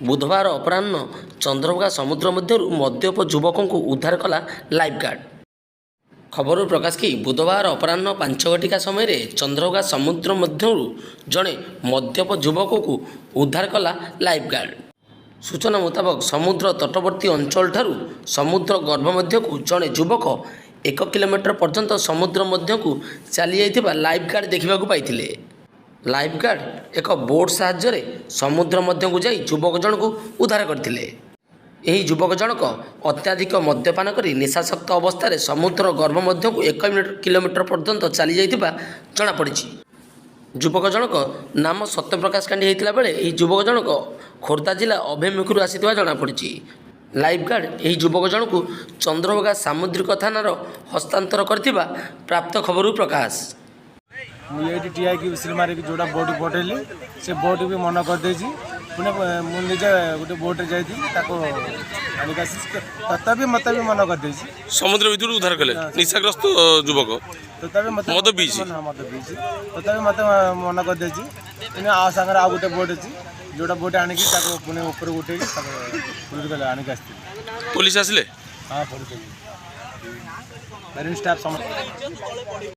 बुधवार अपराह्न चंद्रभागा समुद्र मध्य मद्यप युवक को उद्धार कला लाइफ गार्ड। खबर प्रकाश कि बुधवार अपराह्न 5 घटिका समय चंद्रभागा समुद्र मध्य जड़े मद्यप युवक को उद्धार कला लाइफ गार्ड। सूचना मुताबक समुद्र तटवर्ती अंचल ठारू समुद्र गर्भ मध्य को जड़े युवक 1 किलोमीटर पर्यंत समुद्र मध्य को चली जाइथिबा लाइफ गार्ड देखा पाई। लाइफ गार्ड एक बोट साहाय्य समुद्र मध्य को जाई युवक जन को उद्धार करते। यही युवक जनक अत्याधिक मद्यपान कर निशाशक्त अवस्था समुद्र गर्भ मध्य को 1 किलोमीटर पर्यंत चली जाइथिबा जଣାपड़ी। युवक जनक नाम सत्यप्रकाश कांडी होता बेले यह युवक जनक खोर्धा जिला अभिमुखी आसीथिबा जଣାपड़ी। लाइफ गार्ड यही युवक जन को चंद्रभागा सामुद्रिक थानार हस्तांतर करथिबा प्राप्त खबर प्रकाश। मुझे ठिया कि विसिल मारिक जोड़ा बोट पठेली से बोट भी मन करदे पुणे मुझे गोटे बोट्रे जाती तथापि मत भी मन करदे समुद्र भीतर उद्धार कले निशाग्रस्त युवक मत बीच तथापि मत मन करदे आ सागर आ गोटे बोट अच्छी जोड़ा बोट आणिकी पुणे ऊपर उठे आणिक पुलिस आसिले हाँ पुलिस स्टाफ समझ